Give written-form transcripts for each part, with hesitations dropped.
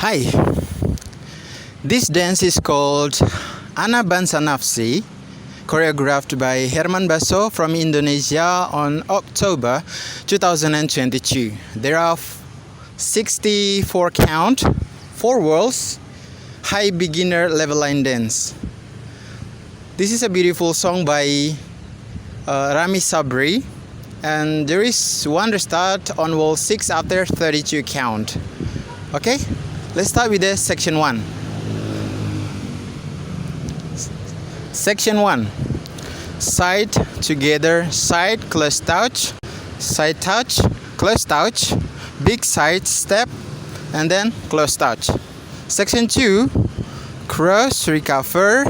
Hi, this dance is called Bansa Nafsy, choreographed by Herman Baso from Indonesia on October 2022. There are 64 count, 4 whirls, high beginner level line dance. This is a beautiful song by Ramy Sabry, and there is one restart on wall 6 after 32 count. Okay, let's start with the section 1. Section 1. Side together, side close touch, side touch, close touch, big side step, and then close touch. Section 2. Cross, recover,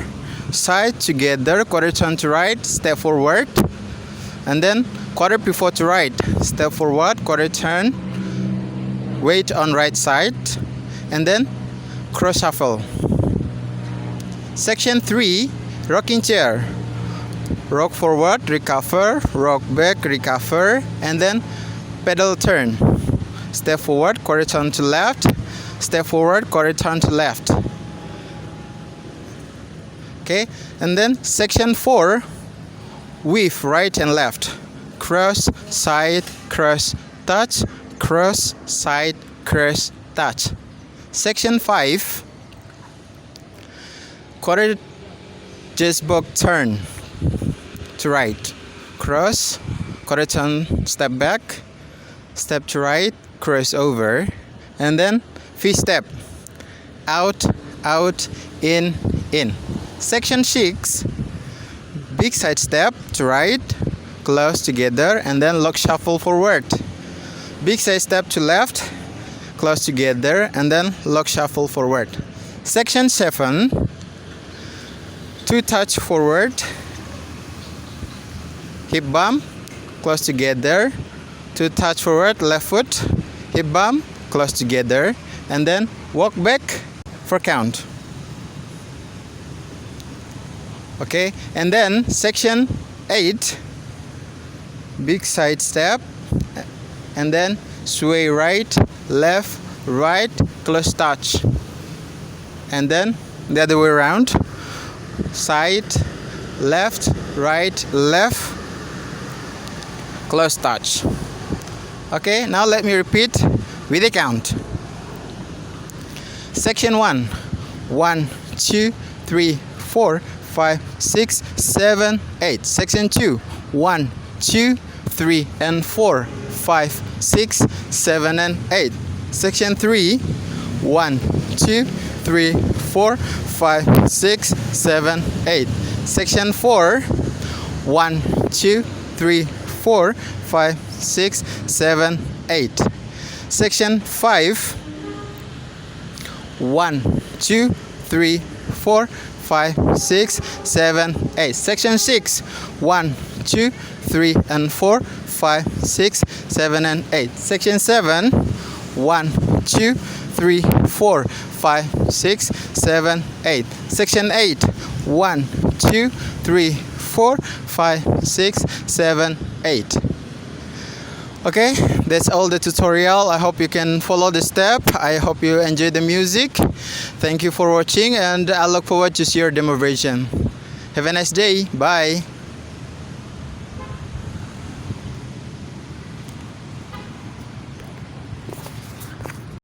side together, quarter turn to right, step forward, and then quarter pivot to right, step forward, quarter turn, weight on right side, and then cross shuffle. Section 3. Rocking chair, rock forward, recover, rock back, recover, and then pedal turn, step forward, quarter turn to left, step forward, quarter turn to left. Okay, and then section 4. Weave right and left, cross, side, cross, touch, cross, side, cross, touch. Section 5. Quarter just box turn to right, cross, quarter turn, step back, step to right, cross over, and then V step, out, out, in. Section 6. Big side step to right, close together, and then lock shuffle forward. Big side step to left, close together, and then lock shuffle forward. Section 7. 2 touch forward, hip bump, close together, 2 touch forward, left foot, hip bump, close together, and then walk back for count. Okay, and then section 8. Big side step, and then sway right, left, right, close touch, and then the other way around. Side, left, right, left, close touch. Okay, now let me repeat with a count. Section 1. 1, 2, 3, 4, 5, 6, 7, 8. Section 2. 1, 2, 3, and 4, 5, 6, 7, and 8. Section 3. 1, 2, 3, 4, 5, 6, 7, 8. Section 4. 1, 2, 3, 4, 5, 6, 7, 8. Section 5. 1, 2, 3, 4, 5, 6, 7, 8. Section 6. 1, 2, 3, and 4, 5, 6, 7, and 8. Section 7. 1, 2, 3, 4, 5, 6, 7, 8. Section 8. 1, 2, 3, 4, 5, 6, 7, 8. Okay, that's all the tutorial. I hope you can follow the step. I hope you enjoy the music. Thank you for watching, and I look forward to see your demo version. Have a nice day. Bye.